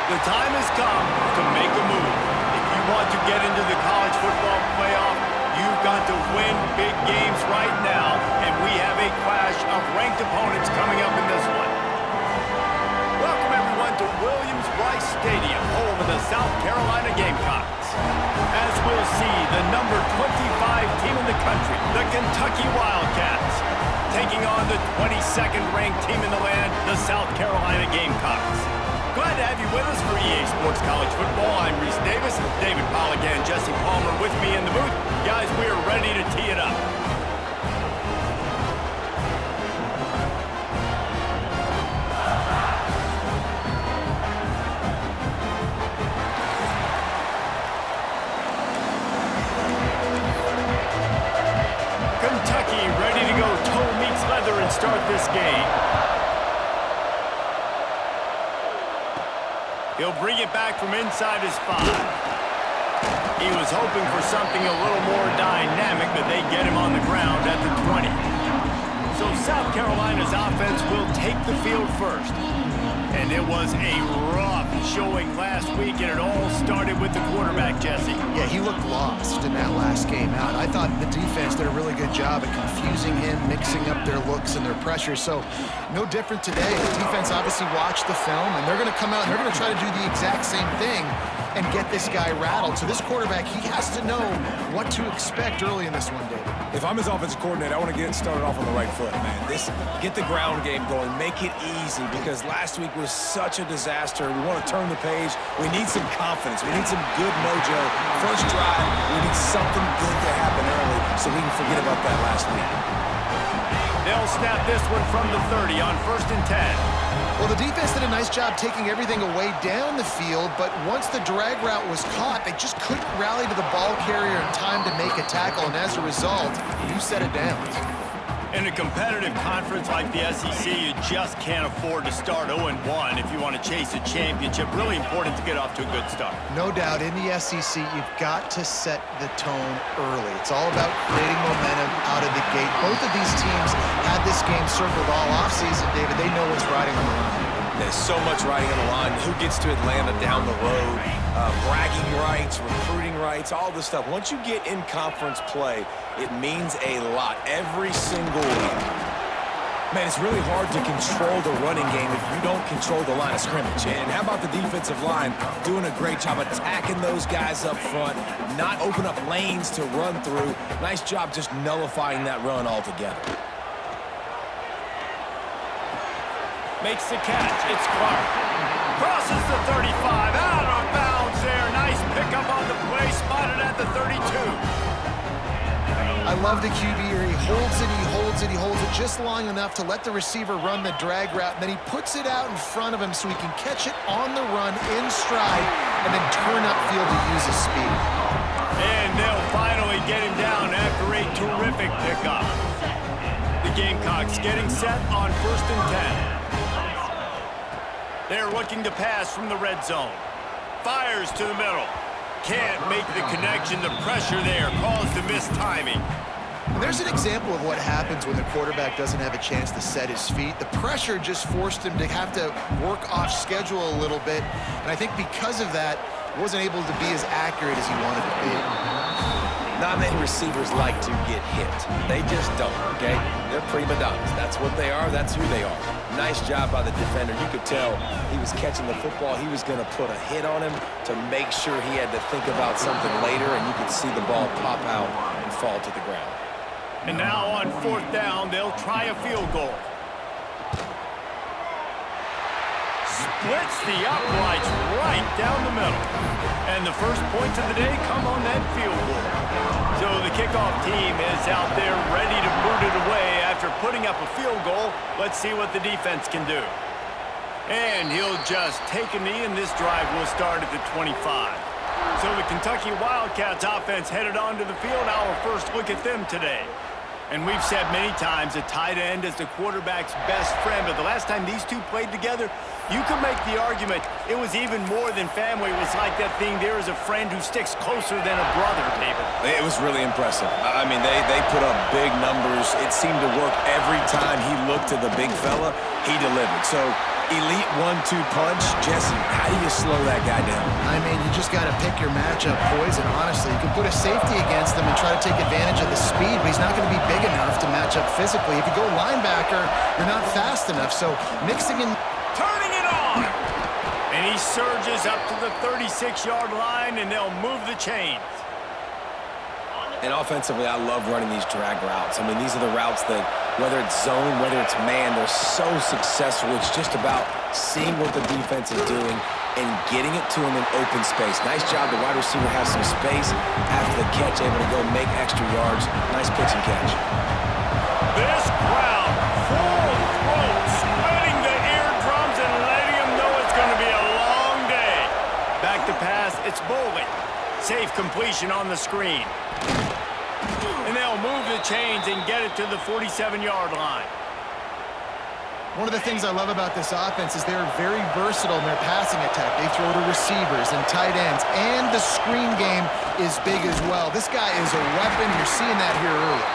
The time has come to make a move. If you want to get into the college football playoff, you've got to win big games right now, and we have a clash of ranked opponents coming up in this one. Welcome, everyone, to Williams-Brice Stadium, home of the South Carolina Gamecocks. As we'll see, the number 25 team in the country, the Kentucky Wildcats, taking on the 22nd ranked team in the land, the South Carolina Gamecocks. Glad to have you with us for EA Sports College Football. I'm Reese Davis, David Pollack and Jesse Palmer with me in the booth. Guys, we are ready to tee it up. Kentucky ready to go toe meets leather and start this game. He'll bring it back from inside his 5. He was hoping for something a little more dynamic, but they get him on the ground at the 20. So South Carolina's offense will take the field first. And it was a rough showing last week, and it all started with the quarterback, Jesse. Yeah, he looked lost in that last game out. I thought the defense did a really good job at confusing him, mixing up their looks and their pressure. So no different today. The defense obviously watched the film, and they're going to come out and they're going to try to do the exact same thing and get this guy rattled. So this quarterback, he has to know what to expect early in this one, David. If I'm his offensive coordinator, I want to get started off on the right foot, man. Get the ground game going, make it easy, because last week was such a disaster. We want to turn the page. We need some confidence. We need some good mojo. First drive, we need something good to happen early so we can forget about that last week. They'll snap this one from the 30 on 1st and 10. Well, the defense did a nice job taking everything away down the field, but once the drag route was caught, they just couldn't rally to the ball carrier in time to make a tackle, and as a result, you set it down. In a competitive conference like the SEC, you just can't afford to start 0-1 if you want to chase a championship. Really important to get off to a good start. No doubt, in the SEC, you've got to set the tone early. It's all about creating momentum out of the gate. Both of these teams had this game circled all offseason, David. They know what's riding on the line. There's so much riding on the line. Who gets to Atlanta down the road? Bragging rights, recruiting rights, all this stuff. Once you get in conference play, it means a lot every single week. Man, it's really hard to control the running game if you don't control the line of scrimmage. And how about the defensive line doing a great job attacking those guys up front, not open up lanes to run through. Nice job just nullifying that run altogether. Makes the catch. It's Clark. Crosses the 35. Out of bounds there. Nice pickup on the play. Spotted at the 32. I love the QB here. He holds it, he holds it, he holds it just long enough to let the receiver run the drag route, and then he puts it out in front of him so he can catch it on the run in stride and then turn upfield to use his speed. And they'll finally get him down after a terrific pickup. The Gamecocks getting set on 1st and 10. They're looking to pass from the red zone. Fires to the middle. Can't make the connection. The pressure there caused the missed timing. And there's an example of what happens when the quarterback doesn't have a chance to set his feet. The pressure just forced him to have to work off schedule a little bit. And I think because of that, wasn't able to be as accurate as he wanted to be. Not many receivers like to get hit. They just don't, okay? They're prima donnas. That's what they are. That's who they are. Nice job by the defender. You could tell he was catching the football. He was going to put a hit on him to make sure he had to think about something later, and you could see the ball pop out and fall to the ground. And now on 4th down, they'll try a field goal. Splits the uprights right down the middle. And the first points of the day come on that field goal. So the kickoff team is out there ready to boot it away after putting up a field goal. Let's see what the defense can do. And he'll just take a knee, and this drive will start at the 25. So the Kentucky Wildcats offense headed onto the field. Our first look at them today. And we've said many times a tight end is the quarterback's best friend, but the last time these two played together, you could make the argument it was even more than family. It was like that thing, there is a friend who sticks closer than a brother, David. It was really impressive. I mean, they put up big numbers. It seemed to work every time he looked to the big fella. He delivered. So Elite 1-2 punch. Jesse, how do you slow that guy down? I mean, you just got to pick your matchup poison, honestly. You can put a safety against him and try to take advantage of the speed, but he's not going to be big enough to match up physically. If you go linebacker, you're not fast enough. So mixing in... Turning it on! And he surges up to the 36-yard line, and they'll move the chains. And offensively, I love running these drag routes. I mean, these are the routes that, whether it's zone, whether it's man, they're so successful. It's just about seeing what the defense is doing and getting it to them in open space. Nice job. The wide receiver has some space after the catch, able to go make extra yards. Nice pitch and catch. This crowd, full throat, splitting the eardrums and letting them know it's going to be a long day. Back to pass, it's Bowling. Safe completion on the screen. And they'll move the chains and get it to the 47-yard line. One of the things I love about this offense is they're very versatile in their passing attack. They throw to receivers and tight ends, and the screen game is big as well. This guy is a weapon. You're seeing that here early.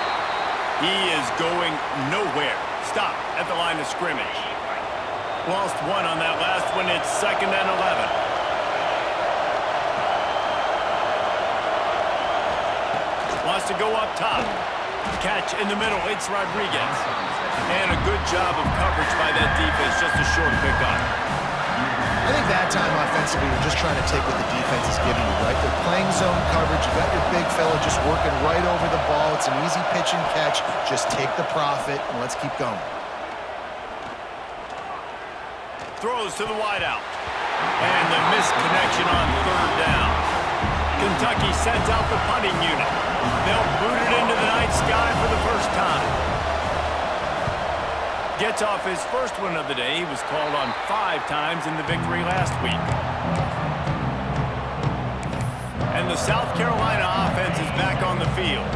He is going nowhere. Stop at the line of scrimmage. Lost one on that last one. It's 2nd and 11. Wants to go up top. Catch in the middle. It's Rodriguez. And a good job of coverage by that defense. Just a short pickup. I think that time offensively, you're just trying to take what the defense is giving you, right? They're playing zone coverage. You got your big fella just working right over the ball. It's an easy pitch and catch. Just take the profit, and let's keep going. Throws to the wideout. And the missed connection on 3rd down. Kentucky sends out the punting unit. They'll boot it into the night sky for the first time. Gets off his first one of the day. He was called on 5 times in the victory last week. And the South Carolina offense is back on the field.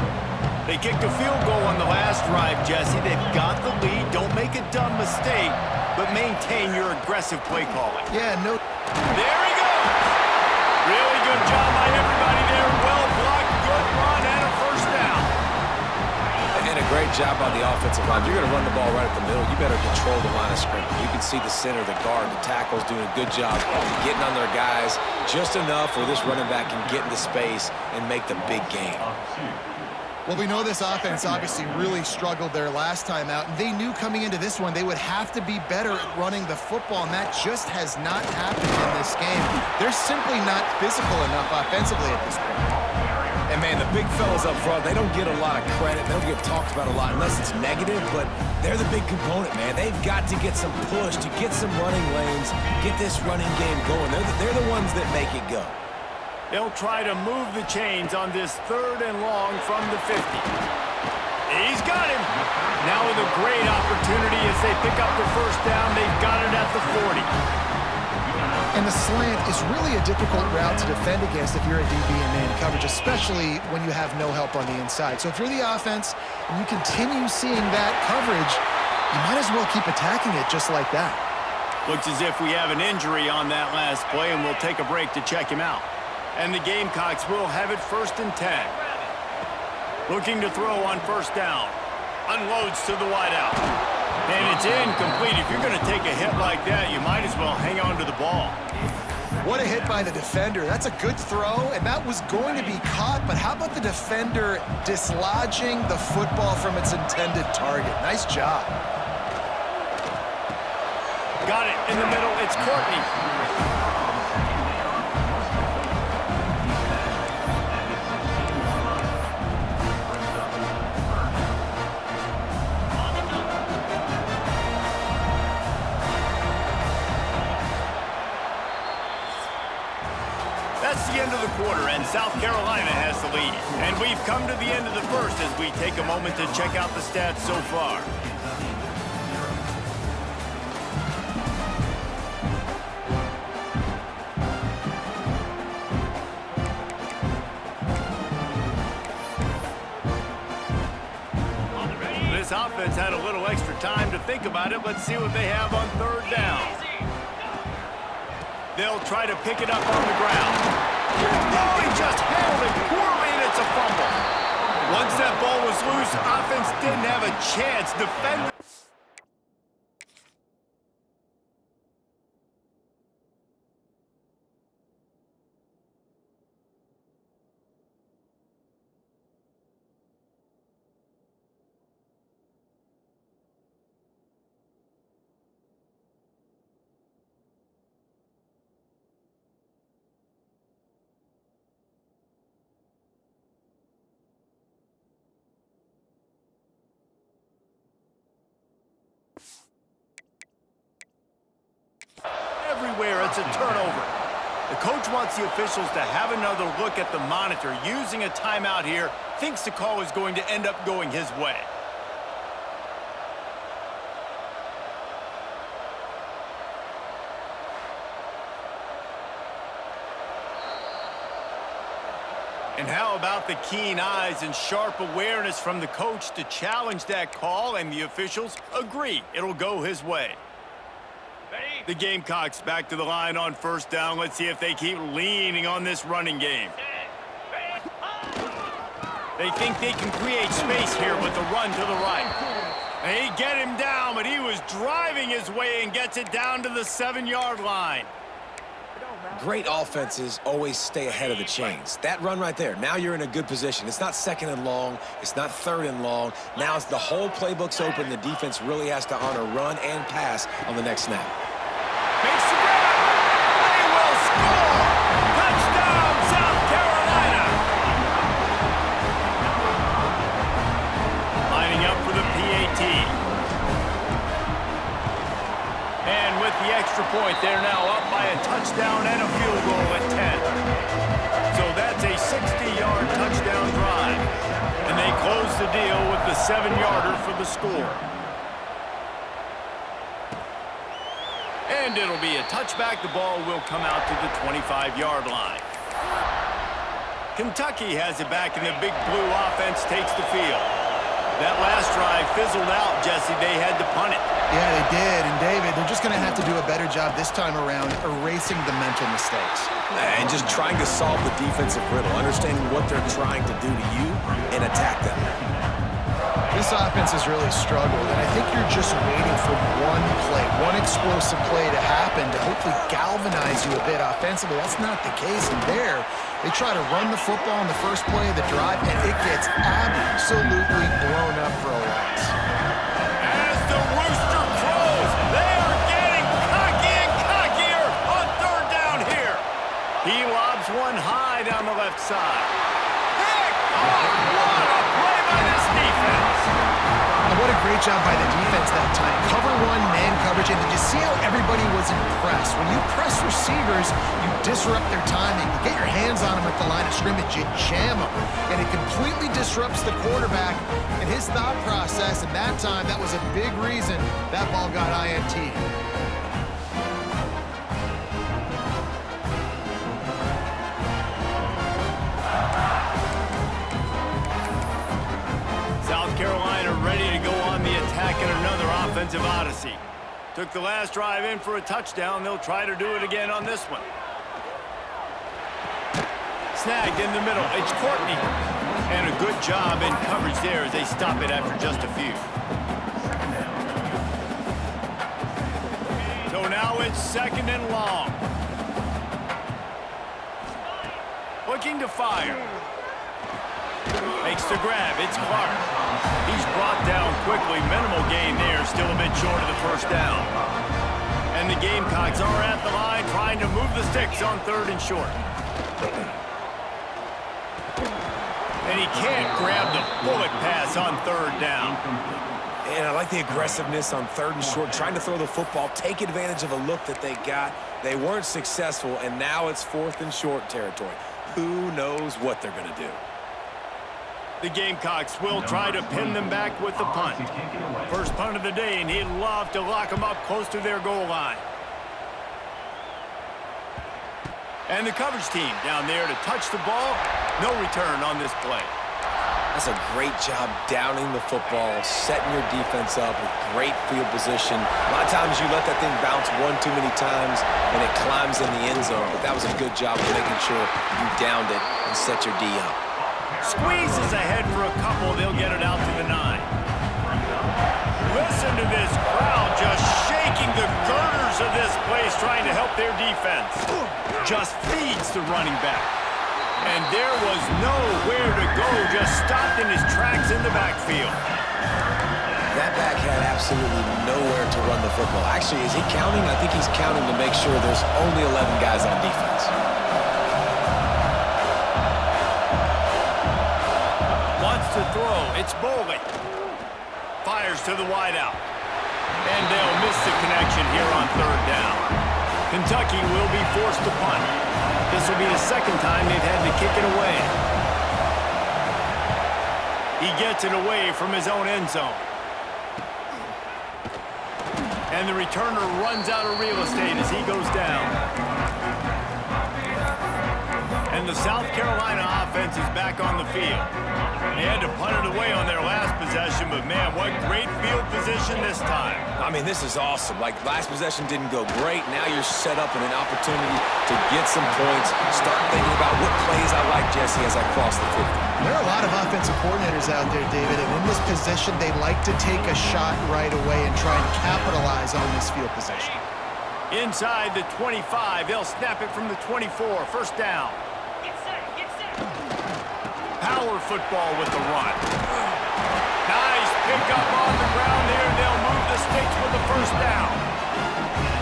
They kicked a field goal on the last drive, Jesse. They've got the lead. Don't make a dumb mistake, but maintain your aggressive play calling. Yeah, no... There he goes! Really good job by everybody there. Well blocked, good run, and a first down. And a great job on the offensive line. You're going to run the ball right at the middle. You better control the line of scrimmage. You can see the center, the guard, the tackles doing a good job getting on their guys just enough where this running back can get into space and make the big game. Well, we know this offense obviously really struggled their last time out, and they knew coming into this one they would have to be better at running the football, and that just has not happened in this game. They're simply not physical enough offensively at this point. And, man, the big fellas up front, they don't get a lot of credit. They don't get talked about a lot unless it's negative, but they're the big component, man. They've got to get some push, to get some running lanes, get this running game going. They're the ones that make it go. They'll try to move the chains on this 3rd and long from the 50. He's got him. Now with a great opportunity as they pick up the first down. They've got it at the 40. And the slant is really a difficult route to defend against if you're a DB in man coverage, especially when you have no help on the inside. So if you're the offense and you continue seeing that coverage, you might as well keep attacking it just like that. Looks as if we have an injury on that last play, and we'll take a break to check him out. And the Gamecocks will have it 1st and 10. Looking to throw on 1st down. Unloads to the wideout. And it's incomplete. If you're going to take a hit like that, you might as well hang on to the ball. What a hit by the defender. That's a good throw, and that was going to be caught, but how about the defender dislodging the football from its intended target? Nice job. Got it in the middle. It's Courtney. That's the end of the quarter, and South Carolina has the lead. And we've come to the end of the first as we take a moment to check out the stats so far. This offense had a little extra time to think about it. Let's see what they have on 3rd down. They'll try to pick it up on the ground. Oh, he just handled it poorly, and it's a fumble. Once that ball was loose, offense didn't have a chance. Defenders everywhere. It's a turnover. The coach wants the officials to have another look at the monitor. Using a timeout here, thinks the call is going to end up going his way. And how about the keen eyes and sharp awareness from the coach to challenge that call, and the officials agree it'll go his way. The Gamecocks back to the line on first down. Let's see if they keep leaning on this running game. They think they can create space here with the run to the right. They get him down, but he was driving his way and gets it down to the 7-yard line. Great offenses always stay ahead of the chains. That run right there, now you're in a good position. It's not second and long. It's not third and long. Now it's the whole playbook's open. The defense really has to honor run and pass on the next snap. Makes the grab. They will score. Touchdown, South Carolina. Lining up for the PAT. And with the extra point, they're now up by a touchdown and a field goal at 10. So that's a 60-yard touchdown drive. And they close the deal with the 7-yarder for the score. And it'll be a touchback. The ball will come out to the 25-yard line. Kentucky has it back, and the Big Blue offense takes the field. That last drive fizzled out, Jesse. They had to punt it. Yeah, they did. And, David, they're just going to have to do a better job this time around erasing the mental mistakes. And just trying to solve the defensive riddle, understanding what they're trying to do to you and attack them. This offense has really struggled, and I think you're just waiting for one play, one explosive play to happen to hopefully galvanize you a bit offensively. That's not the case, and there, they try to run the football in the first play of the drive, and it gets absolutely blown up for a loss. As the rooster crows, they are getting cocky and cockier on third down here. He lobs one high down the left side. Pick off! What a play by this defense! And what a great job by the defense that time. Cover one, man coverage, and did you see how everybody was impressed? When you press receivers, you disrupt their timing. You get your hands on them at the line of scrimmage, you jam them. And it completely disrupts the quarterback and his thought process. And that time, that was a big reason that ball got INT'd. Carolina ready to go on the attack in another offensive odyssey. Took the last drive in for a touchdown. They'll try to do it again on this one. Snagged in the middle. It's Courtney. And a good job in coverage there as they stop it after just a few. So now it's second and long. Looking to fire. Makes the grab. It's Clark. He's brought down quickly. Minimal gain there. Still a bit short of the first down. And the Gamecocks are at the line trying to move the sticks on third and short. And he can't grab the bullet pass on third down. And I like the aggressiveness on third and short, trying to throw the football, take advantage of a look that they got. They weren't successful, and now it's fourth and short territory. Who knows what they're going to do? The Gamecocks will try to pin them back with the punt. First punt of the day, and he'd love to lock them up close to their goal line. And the coverage team down there to touch the ball. No return on this play. That's a great job downing the football, setting your defense up with great field position. A lot of times you let that thing bounce one too many times and it climbs in the end zone, but that was a good job of making sure you downed it and set your D up. Squeezes ahead for a couple. They'll get it out to the 9. Listen to this crowd just shaking the girders of this place, trying to help their defense. Just feeds the running back. And there was nowhere to go, just stopped in his tracks in the backfield. That back had absolutely nowhere to run the football. Actually, is he counting? I think he's counting to make sure there's only 11 guys on defense. To throw, it's Bowling. Fires to the wideout. And they'll miss the connection here on third down. Kentucky will be forced to punt. This will be the second time they've had to kick it away. He gets it away from his own end zone. And the returner runs out of real estate as he goes down. And the South Carolina offense is back on the field. They had to punt it away on their last possession, but man, what great field position this time. I mean, this is awesome. Like, last possession didn't go great. Now you're set up in an opportunity to get some points. Start thinking about what plays I like, Jesse, as I cross the 50. There are a lot of offensive coordinators out there, David, and in this position, they like to take a shot right away and try and capitalize on this field position. Inside the 25, they'll snap it from the 24, first down. Power football with the run. Nice pickup on the ground there. They'll move the sticks for the first down.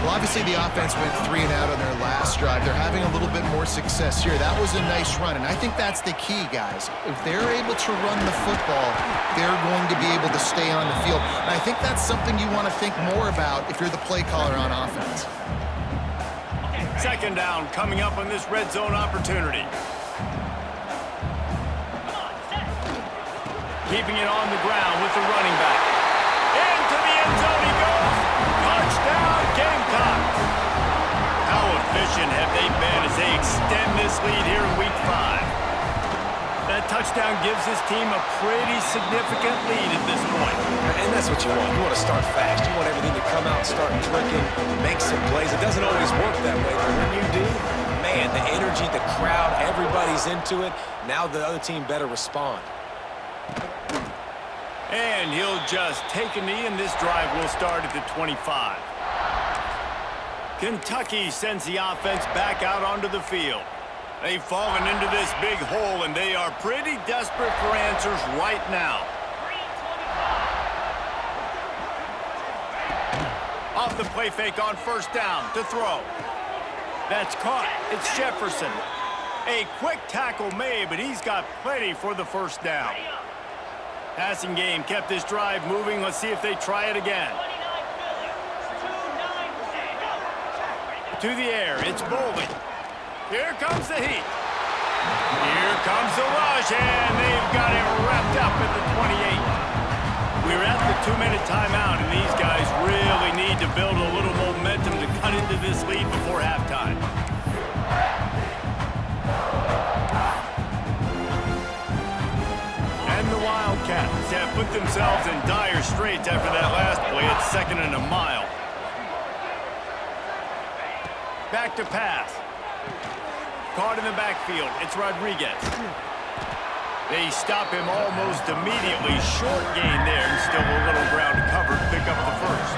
Well, obviously the offense went 3 and out on their last drive. They're having a little bit more success here. That was a nice run, and I think that's the key, guys. If they're able to run the football, they're going to be able to stay on the field. And I think that's something you want to think more about if you're the play caller on offense. Second down coming up on this red zone opportunity. Keeping it on the ground with the running back. Into the end zone he goes. Touchdown, Gamecock. How efficient have they been as they extend this lead here in Week 5? That touchdown gives this team a pretty significant lead at this point. And that's what you want. You want to start fast. You want everything to come out and start clicking, make some plays. It doesn't always work that way, but when you do, man, the energy, the crowd, everybody's into it. Now the other team better respond. And he'll just take a knee, and this drive will start at the 25. Kentucky sends the offense back out onto the field. They've fallen into this big hole, and they are pretty desperate for answers right now. Off the play fake on first down to throw. That's caught. It's Jefferson. A quick tackle made, but he's got plenty for the first down. Passing game kept this drive moving. Let's see if they try it again. To the air, it's Bolden. Here comes the heat. Here comes the rush, and they've got it wrapped up at the 28. We're at the 2-minute timeout, and these guys really need to build a little momentum to cut into this lead before halftime. And the Wildcats have put themselves in dire straits after that last play at 2nd and a mile. Back to pass. Caught in the backfield. It's Rodriguez. They stop him almost immediately. Short gain there, and still a little ground to cover to pick up the first.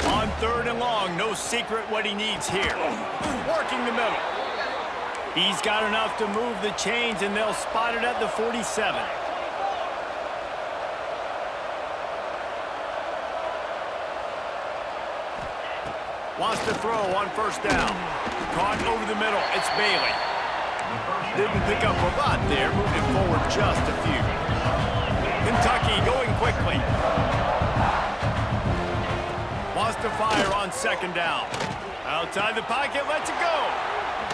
On 3rd and long, no secret what he needs here. Working the middle. He's got enough to move the chains, and they'll spot it at the 47. Wants to throw on first down. Caught over the middle. It's Bailey. Didn't pick up a lot there. Moved it forward just a few. Kentucky going quickly. Wants to fire on 2nd down. Outside the pocket, lets it go.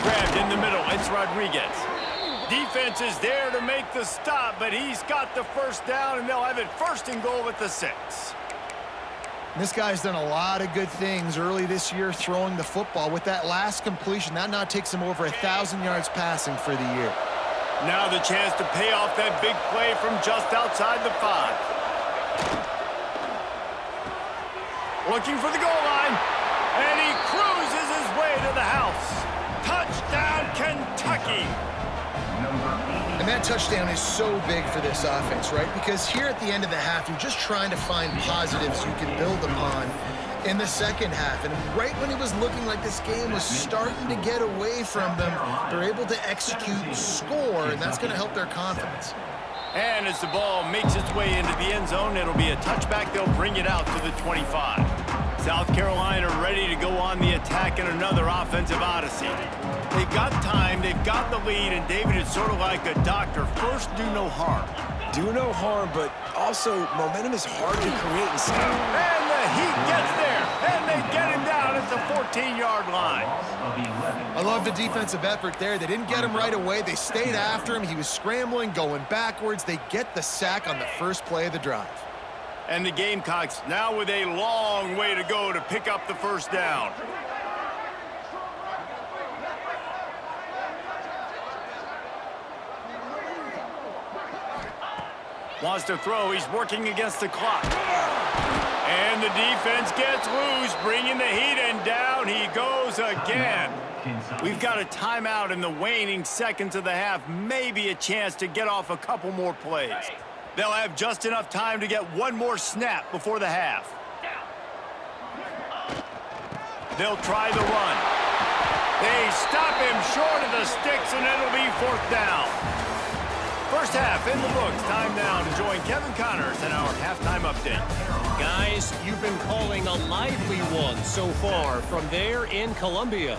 Grabbed in the middle. It's Rodriguez. Defense is there to make the stop, but he's got the first down, and they'll have it 1st and goal at the 6. This guy's done a lot of good things early this year throwing the football. With that last completion, that now takes him over 1,000 yards passing for the year. Now the chance to pay off that big play from just outside the 5. Looking for the goal line, and he cruises his way to the house. Touchdown, Kentucky. And that touchdown is so big for this offense, right? Because here at the end of the half, you're just trying to find positives you can build upon in the second half. And right when it was looking like this game was starting to get away from them, they're able to execute and score, and that's going to help their confidence. And as the ball makes its way into the end zone, it'll be a touchback. They'll bring it out to the 25. South Carolina ready to go on the attack in another offensive odyssey. They've got time, they've got the lead, and David, it's sort of like a doctor. First, do no harm. Do no harm, but Also, momentum is hard to create and stop. And the Heat gets there, and they get him down at the 14-yard line. I love the defensive effort there. They didn't get him right away. They stayed after him. He was scrambling, going backwards. They get the sack on the first play of the drive. And the Gamecocks now with a long way to go to pick up the first down. Wants to throw. He's working against the clock. And the defense gets loose, bringing the Heat, and down he goes again. We've got a timeout in the waning seconds of the half. Maybe a chance to get off a couple more plays. They'll have just enough time to get one more snap before the half. They'll try the run. They stop him short of the sticks, and it'll be fourth down. First half in the books. Time now to join Kevin Connors in our halftime update. Guys, you've been calling a lively one so far from there in Columbia.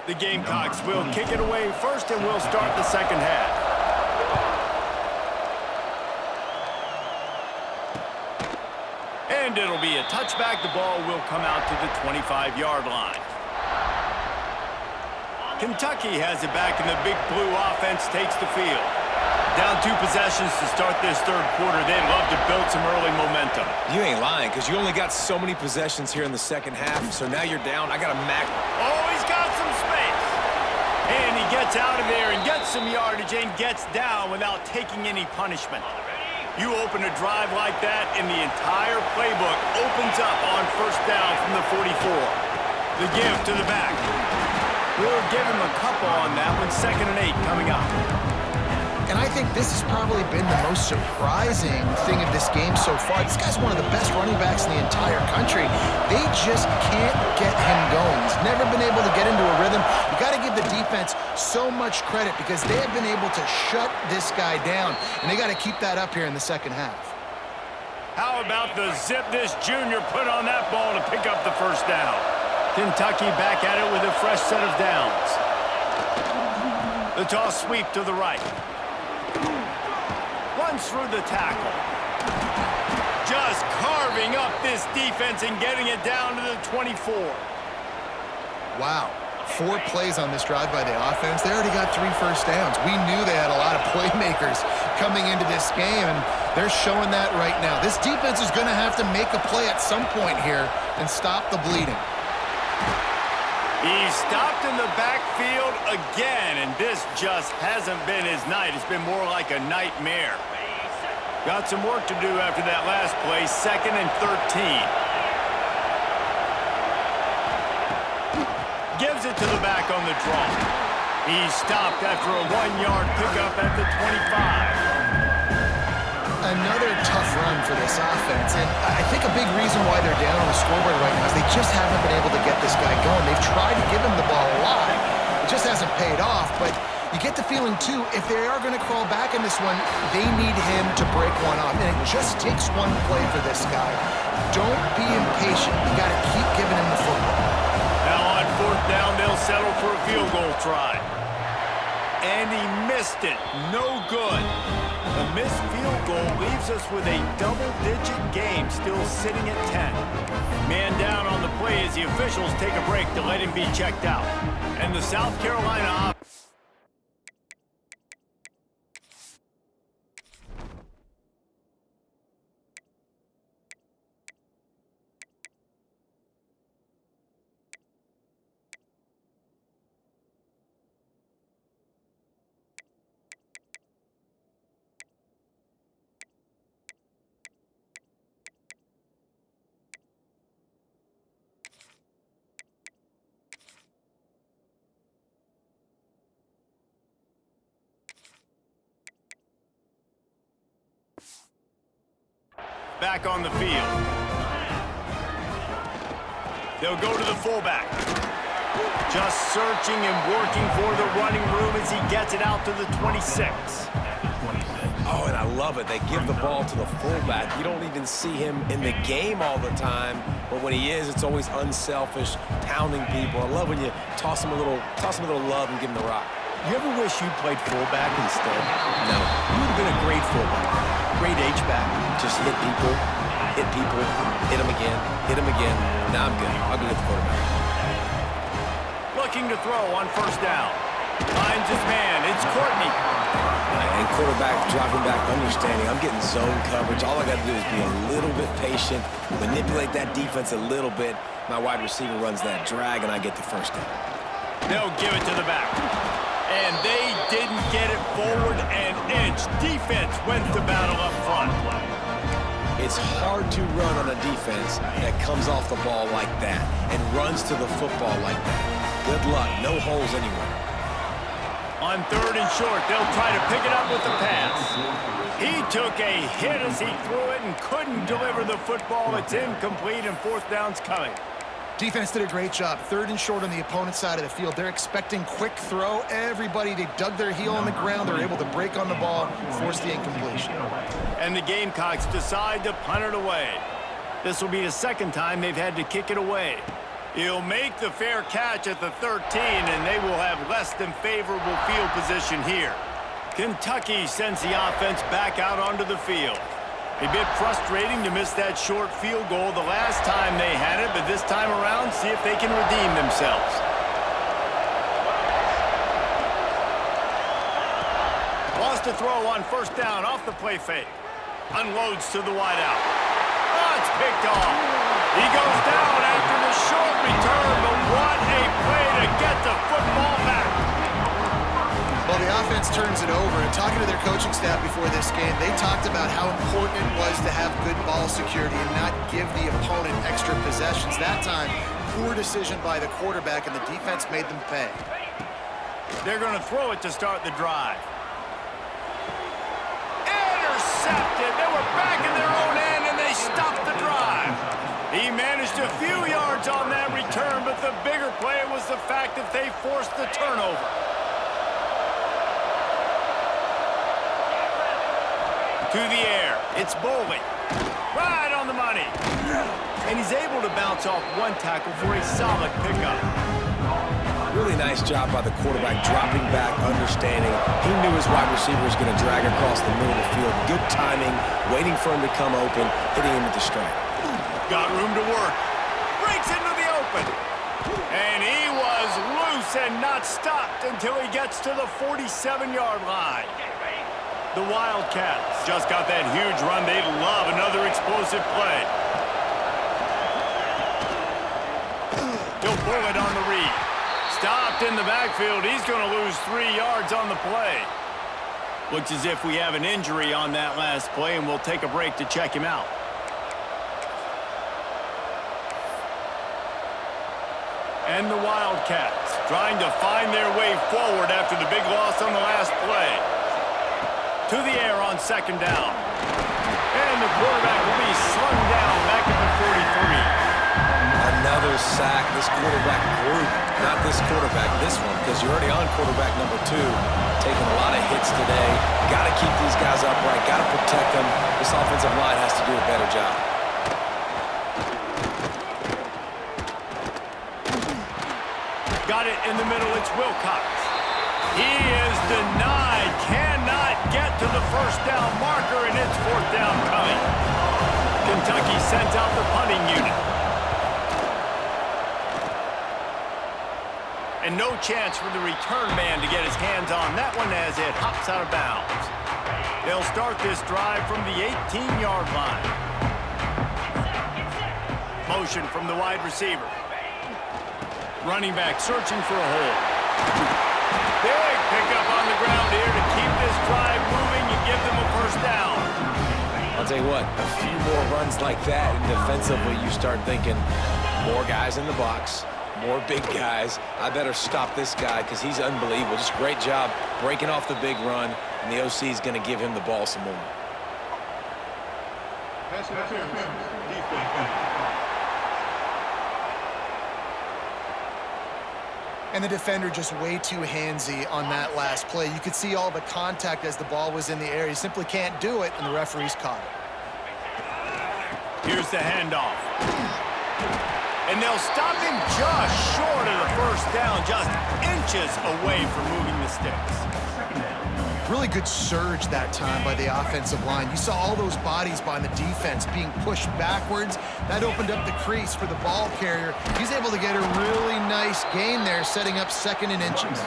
The Gamecocks will kick it away first, and we'll start the second half. And it'll be a touchback. The ball will come out to the 25-yard line. Kentucky has it back, and the Big Blue offense takes the field. Down 2 possessions to start this third quarter. They'd love to build some early momentum. You ain't lying, because you only got so many possessions here in the second half, so now you're down. I got a max. Oh, he's got some space. And he gets out of there and gets some yardage and gets down without taking any punishment. You open a drive like that, and the entire playbook opens up on first down from the 44. The give to the back. We'll give him a couple on that one. 2nd and 8 coming up. And I think this has probably been the most surprising thing of this game so far. This guy's one of the best running backs in the entire country. They just can't get him going. He's never been able to get into a rhythm. You got to give the defense so much credit because they have been able to shut this guy down, and they got to keep that up here in the second half. How about the zip this junior put on that ball to pick up the first down? Kentucky back at it with a fresh set of downs. The toss sweep to the right. Runs through the tackle. Just carving up this defense and getting it down to the 24. Wow. 4 plays on this drive by the offense. They already got 3 first downs. We knew they had a lot of playmakers coming into this game, and they're showing that right now. This defense is going to have to make a play at some point here and stop the bleeding. He's stopped in the backfield again, and this just hasn't been his night. It's been more like a nightmare. Got some work to do after that last play. 2nd and 13. Gives it to the back on the draw. He's stopped after a 1-yard pickup at the 25. Another tough run for this offense, and I think a big reason why they're down on the scoreboard right now is they just haven't been able to get this guy going. They've tried to give him the ball a lot. It just hasn't paid off, but you get the feeling, too, if they are going to crawl back in this one, they need him to break one off, and it just takes one play for this guy. Don't be impatient. You got to keep giving him the football. Now on 4th down, they'll settle for a field goal try. And he missed it. No good. The missed field goal leaves us with a double-digit game still sitting at 10. Man down on the play as the officials take a break to let him be checked out. And the South Carolina back on the field. They'll go to the fullback. Just searching and working for the running room as he gets it out to the 26. Oh, and I love it. They give the ball to the fullback. You don't even see him in the game all the time, but when he is, it's always unselfish, pounding people. I love when you toss him a little love and give him the rock. You ever wish you played fullback instead? No. You would have been a great fullback. great H-back? Just hit people, hit them again, hit them again. Now I'm good. I'll go get the quarterback. Looking to throw on first down. Finds his man. It's Courtney. And quarterback dropping back, understanding I'm getting zone coverage. All I got to do is be a little bit patient, manipulate that defense a little bit. My wide receiver runs that drag, and I get the first down. They'll give it to the back. And they didn't get it forward an inch. Defense wins the battle up front. It's hard to run on a defense that comes off the ball like that and runs to the football like that. Good luck. No holes anywhere. On third and short, they'll try to pick it up with the pass. He took a hit as he threw it and couldn't deliver the football. It's incomplete, and fourth down's coming. Defense did a great job. Third and short on the opponent's side of the field. They're expecting quick throw. Everybody, they dug their heel on the ground. They're able to break on the ball, force the incompletion. And the Gamecocks decide to punt it away. This will be the second time they've had to kick it away. He'll make the fair catch at the 13, and they will have less than favorable field position here. Kentucky sends the offense back out onto the field. A bit frustrating to miss that short field goal the last time they had it, but this time around, see if they can redeem themselves. Lost a throw on first down off the play fake. Unloads to the wideout. Oh, it's picked off. He goes down after the short return, but what a play to get the football back. Well, the offense turns it over, and talking to their coaching staff before this game, they talked about how important it was to have good ball security and not give the opponent extra possessions. That time, poor decision by the quarterback, and the defense made them pay. They're going to throw it to start the drive. Intercepted. They were back in their own end, and they stopped the drive. He managed a few yards on that return, but the bigger play was the fact that they forced the turnover. To the air, it's Bowling. Right on the money. And he's able to bounce off one tackle for a solid pickup. Really nice job by the quarterback, dropping back, understanding. He knew his wide receiver was going to drag across the middle of the field. Good timing, waiting for him to come open, hitting him with the strike. Got room to work. Breaks into the open. And he was loose and not stopped until he gets to the 47-yard line. The Wildcats just got that huge run. They'd love another explosive play. He'll pull it on the read. Stopped in the backfield. He's going to lose 3 yards on the play. Looks as if we have an injury on that last play, and we'll take a break to check him out. And the Wildcats trying to find their way forward after the big loss on the last play. To the air on second down. And the quarterback will be slung down back at the 43. Another sack. This quarterback group, not this quarterback, this one, because you're already on quarterback number 2. Taking a lot of hits today. Got to keep these guys upright. Got to protect them. This offensive line has to do a better job. Got it in the middle. It's Wilcox. He is denied. Cannot get to the first down marker, and it's fourth down coming. Kentucky sends out the punting unit. And no chance for the return man to get his hands on that one as it hops out of bounds. They'll start this drive from the 18-yard line. Motion from the wide receiver. Running back searching for a hole. Big pickup on the ground here to keep this drive moving and give them a first down. I'll tell you what, a few more runs like that, and defensively you start thinking more guys in the box, more big guys. I better stop this guy because he's unbelievable. Just great job breaking off the big run, and the OC is going to give him the ball some more. And the defender just way too handsy on that last play. You could see all the contact as the ball was in the air. He simply can't do it, and the referees caught it. Here's the handoff. And they'll stop him just short of the first down, just inches away from moving the sticks. Really good surge that time by the offensive line. You saw all those bodies by the defense being pushed backwards. That opened up the crease for the ball carrier. He's able to get a really nice gain there, setting up 2nd and inches.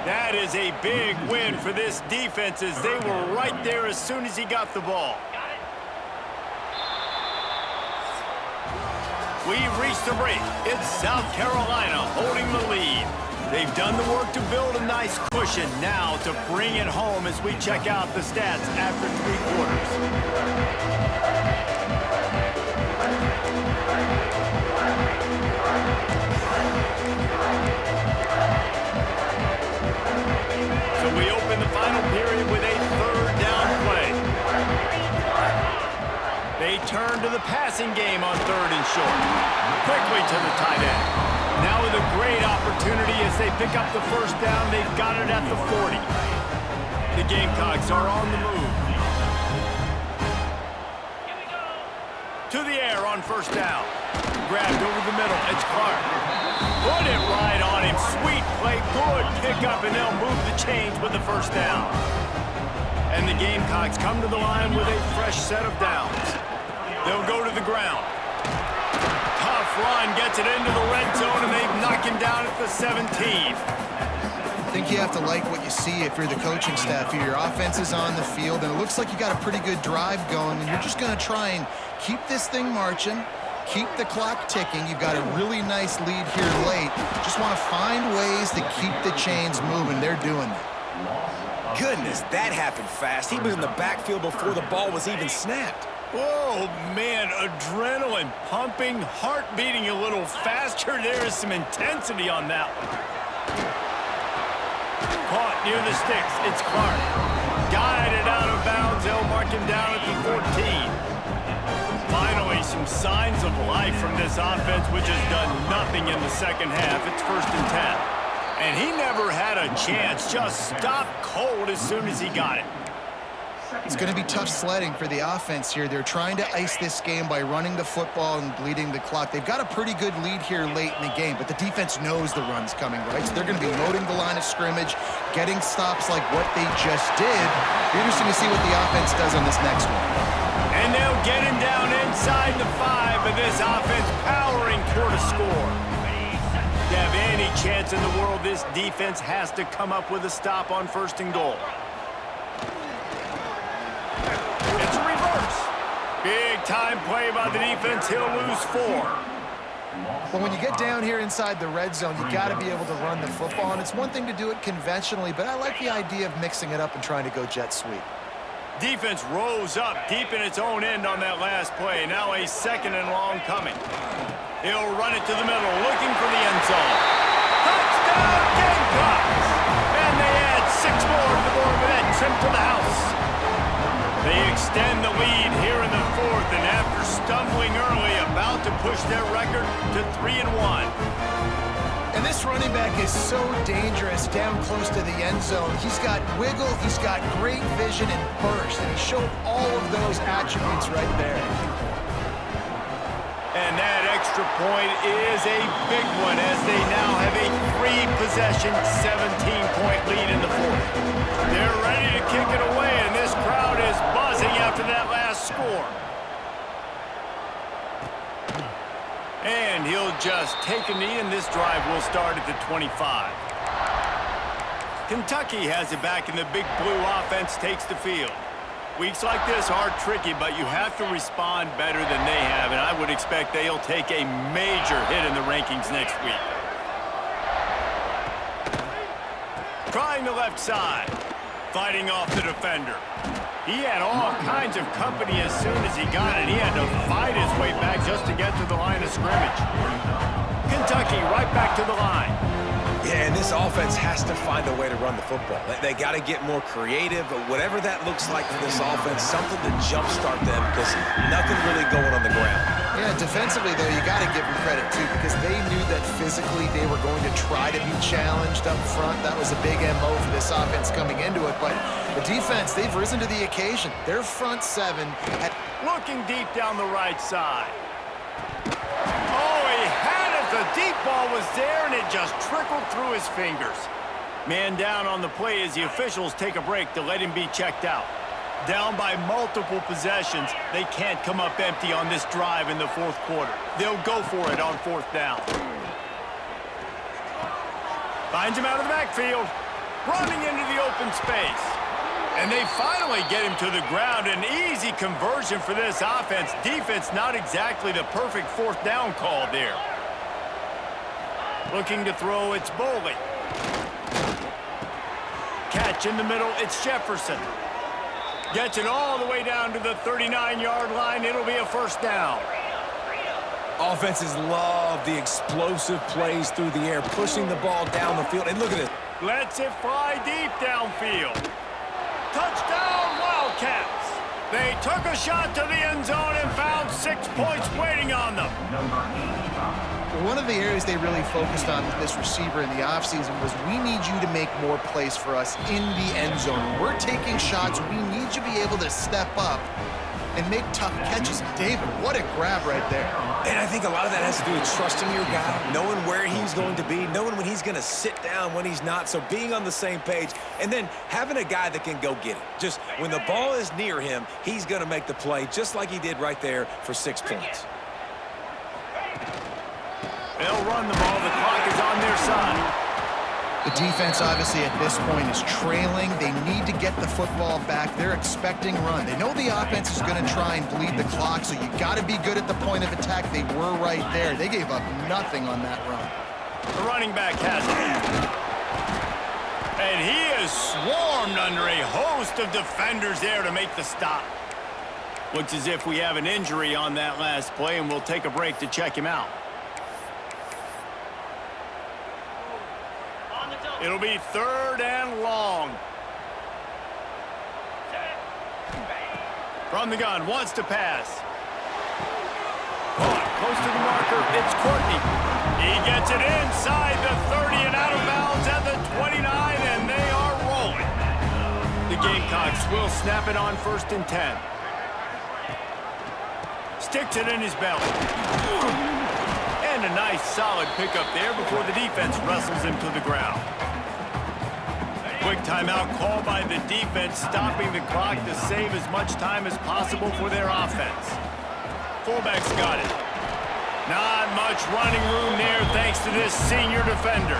That is a big win for this defense as they were right there as soon as he got the ball. We've reached the break. It's South Carolina holding the lead. They've done the work to build a nice cushion now to bring it home as we check out the stats after 3 quarters. So we open the final period with a 3rd down play. They turn to the passing game on 3rd and short. Quickly to the tight end. Now with a great opportunity as they pick up the 1st down, they've got it at the 40. The Gamecocks are on the move. To the air on 1st down. Grabbed over the middle. It's Clark. Put it right on him. Sweet play. Good pickup, and they'll move the chains with the 1st down. And the Gamecocks come to the line with a fresh set of downs. They'll go to the ground. Tough run, gets it into the red zone, and they knock him down at the 17. I think you have to like what you see if you're the coaching staff here. Your offense is on the field, and it looks like you got a pretty good drive going, and you're just going to try and keep this thing marching, keep the clock ticking. You've got a really nice lead here late. Just want to find ways to keep the chains moving. They're doing that. Goodness, that happened fast. He was in the backfield before the ball was even snapped. Oh, man, adrenaline pumping, heart beating a little faster. There is some intensity on that one. Caught near the sticks. It's Clark. Guided out of bounds. They'll mark him down at the 14. Finally, some signs of life from this offense, which has done nothing in the 2nd half. It's 1st and 10. And he never had a chance. Just stopped cold as soon as he got it. It's going to be tough sledding for the offense here. They're trying to ice this game by running the football and bleeding the clock. They've got a pretty good lead here late in the game, but the defense knows the run's coming, right? So they're going to be loading the line of scrimmage, getting stops like what they just did. Be interesting to see what the offense does on this next one. And they'll get him down inside the 5, but this offense powering toward a score. To have any chance in the world, this defense has to come up with a stop on 1st and goal. It's a reverse. Big time play by the defense. He'll lose 4. Well, when you get down here inside the red zone, you got to be able to run the football, and it's one thing to do it conventionally, but I like the idea of mixing it up and trying to go jet sweep. Defense rose up deep in its own end on that last play. Now a 2nd and long coming. He'll run it to the middle, looking for the end zone. Touchdown, Gamecocks! And they add 6 more to the board with that trip to the house. They extend the lead here in the 4th, and after stumbling early, about to push their record to 3-1. And this running back is so dangerous down close to the end zone. He's got wiggle, he's got great vision and burst, and he showed all of those attributes right there. And that extra point is a big one as they now have a 3-possession, 17-point lead in the 4th. They're ready to kick it away, and this crowd is buzzing after that last score. And he'll just take a knee, and this drive will start at the 25. Kentucky has it back, and the big blue offense takes the field. Weeks like this are tricky, but you have to respond better than they have, and I would expect they'll take a major hit in the rankings next week. Trying the left side, fighting off the defender. He had all kinds of company as soon as he got it. He had to fight his way back just to get to the line of scrimmage. Kentucky right back to the line. Yeah, and this offense has to find a way to run the football. They got to get more creative, but whatever that looks like for this offense, something to jumpstart them because nothing really going on the ground. Yeah, defensively, though, you got to give them credit, too, because they knew that physically they were going to try to be challenged up front. That was a big MO for this offense coming into it, but the defense, they've risen to the occasion. Their front 7 at looking deep down the right side. Oh, he had it. The deep ball was there, and it just trickled through his fingers. Man down on the play as the officials take a break to let him be checked out. Down by multiple possessions, they can't come up empty on this drive in the fourth quarter. They'll go for it on fourth down. Finds him out of the backfield, running into the open space. And they finally get him to the ground. An easy conversion for this offense. Defense not exactly the perfect fourth down call there. Looking to throw, it's Boley. Catch in the middle, it's Jefferson. Gets it all the way down to the 39-yard line. It'll be a first down. Offenses love the explosive plays through the air, pushing the ball down the field. And look at it. Lets it fly deep downfield. Touchdown, Wildcats. They took a shot to the end zone and found 6 points waiting on them. One of the areas they really focused on with this receiver in the offseason was, we need you to make more plays for us in the end zone. We're taking shots. We need you to be able to step up and make tough catches. David, what a grab right there. And I think a lot of that has to do with trusting your guy, knowing where he's going to be, knowing when he's going to sit down, when he's not, so being on the same page, and then having a guy that can go get it. Just when the ball is near him, he's going to make the play, just like he did right there for 6 points. They'll run the ball. The clock is on their side. The defense, obviously, at this point is trailing. They need to get the football back. They're expecting run. They know the offense is going to try and bleed the clock, so you got to be good at the point of attack. They were right there. They gave up nothing on that run. The running back has it. And he is swarmed under a host of defenders there to make the stop. Looks as if we have an injury on that last play, and we'll take a break to check him out. It'll be third and long. From the gun, wants to pass. Caught close to the marker, it's Courtney. He gets it inside the 30 and out of bounds at the 29, and they are rolling. The Gamecocks will snap it on 1st and 10. Sticks it in his belly. And a nice solid pickup there before the defense wrestles him to the ground. Quick timeout called by the defense, stopping the clock to save as much time as possible for their offense. Fullback's got it. Not much running room there thanks to this senior defender.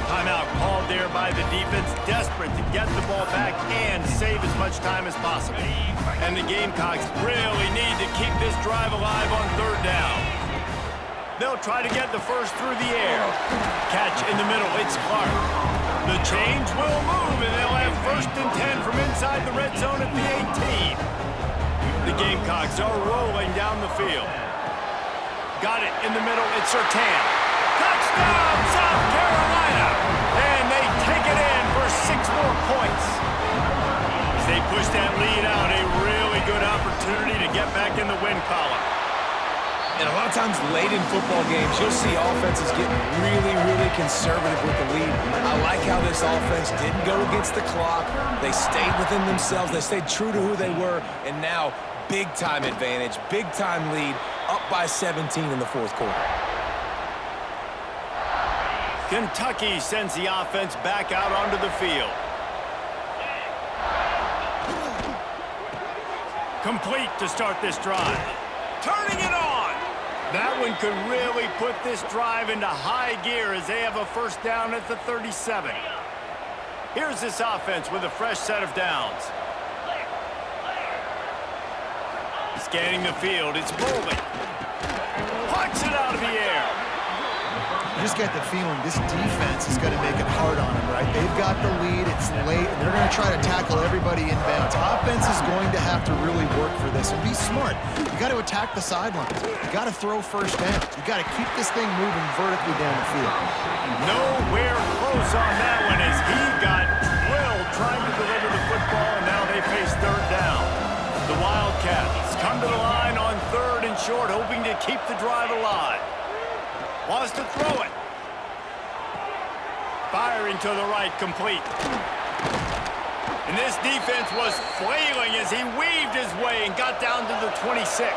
Timeout called there by the defense, desperate to get the ball back and save as much time as possible. And the Gamecocks really need to keep this drive alive on third down. They'll try to get the first through the air. Catch in the middle, it's Clark. The change will move, and they'll have 1st and 10 from inside the red zone at the 18. The Gamecocks are rolling down the field. Got it in the middle, it's Sertan. Touchdown, South Carolina! And they take it in for 6 more points. As they push that lead out, a really good opportunity to get back in the win column. And a lot of times late in football games, you'll see offenses getting really, really conservative with the lead. I like how this offense didn't go against the clock. They stayed within themselves. They stayed true to who they were. And now, big-time advantage, big-time lead, up by 17 in the fourth quarter. Kentucky sends the offense back out onto the field. Complete to start this drive. Turning it on! That one could really put this drive into high gear as they have a first down at the 37. Here's this offense with a fresh set of downs. Scanning the field, it's Boley. Pucks it out of the air. You just get the feeling this defense is going to make it hard on them, right? They've got the lead, it's late, and they're going to try to tackle everybody inbounds. Offense is going to have to really work for this and be smart. You got to attack the sidelines. You got to throw first downs. You got to keep this thing moving vertically down the field. Nowhere close on that one as he got drilled trying to deliver the football, and now they face third down. The Wildcats come to the line on 3rd and short, hoping to keep the drive alive. Wants to throw it. Firing to the right, complete. And this defense was flailing as he weaved his way and got down to the 26.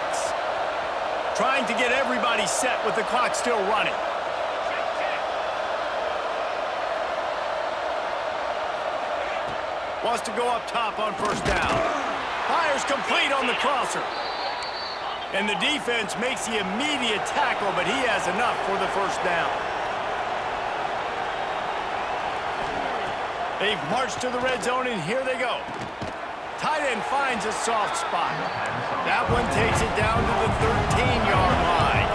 Trying to get everybody set with the clock still running. Wants to go up top on first down. Fires complete on the crosser. And the defense makes the immediate tackle, but he has enough for the first down. They've marched to the red zone, and here they go. Tight end finds a soft spot. That one takes it down to the 13-yard line.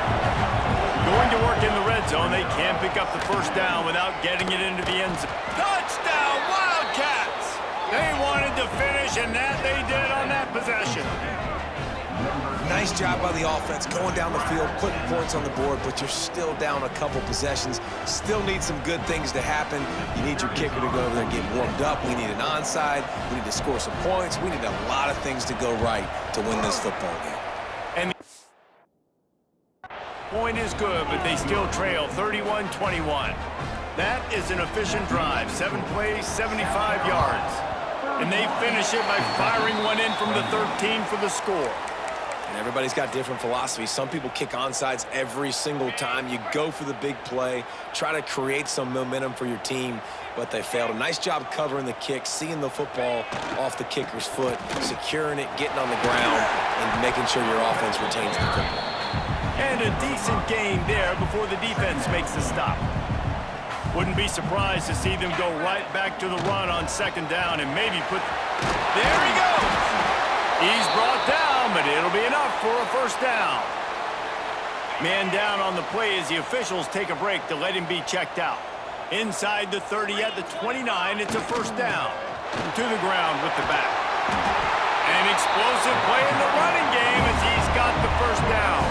Going to work in the red zone, they can't pick up the first down without getting it into the end zone. Touchdown, Wildcats! They wanted to finish, and that they did on that possession. Nice job by the offense going down the field, putting points on the board, but you're still down a couple possessions. Still need some good things to happen. You need your kicker to go over there and get warmed up. We need an onside. We need to score some points. We need a lot of things to go right to win this football game. And the point is good, but they still trail 31-21. That is an efficient drive. 7 plays, 75 yards. And they finish it by firing one in from the 13 for the score. And everybody's got different philosophies. Some people kick onside every single time. You go for the big play, try to create some momentum for your team, but they failed. A nice job covering the kick, seeing the football off the kicker's foot, securing it, getting on the ground, and making sure your offense retains the football. And a decent gain there before the defense makes the stop. Wouldn't be surprised to see them go right back to the run on second down and maybe put... There he goes! He's brought down, but it'll be enough for a first down. Man down on the play as the officials take a break to let him be checked out. Inside the 30 at the 29, it's a first down. To the ground with the back. An explosive play in the running game as he's got the first down.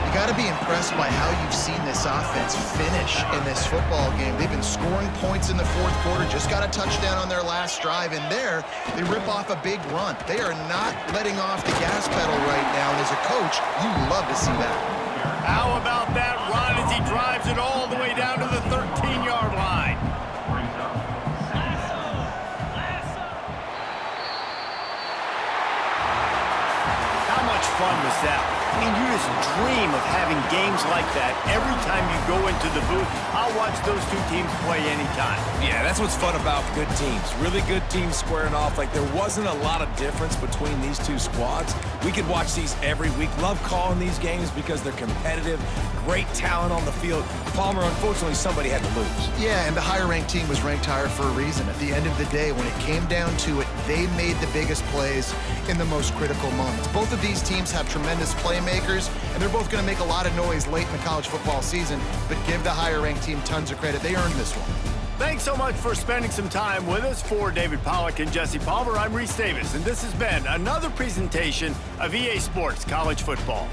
You got to be impressed by how you've seen this offense finish in this football game. They've been scoring points in the fourth quarter, just got a touchdown on their last drive, and there they rip off a big run. They are not letting off the gas pedal right now, and as a coach, you love to see that. How about that run as he drives it all the way down to the 13-yard line? How much fun was that? I mean, you just dream of having games like that every time you go into the booth. I'll watch those two teams play anytime. Yeah, that's what's fun about good teams. Really good teams squaring off. Like, there wasn't a lot of difference between these two squads. We could watch these every week. Love calling these games because they're competitive. Great talent on the field. Palmer, unfortunately, somebody had to lose. Yeah, and the higher-ranked team was ranked higher for a reason. At the end of the day, when it came down to it, they made the biggest plays in the most critical moments. Both of these teams have tremendous playmakers, and they're both going to make a lot of noise late in the college football season, but give the higher-ranked team tons of credit. They earned this one. Thanks so much for spending some time with us. For David Pollack and Jesse Palmer, I'm Reese Davis, and this has been another presentation of EA Sports College Football.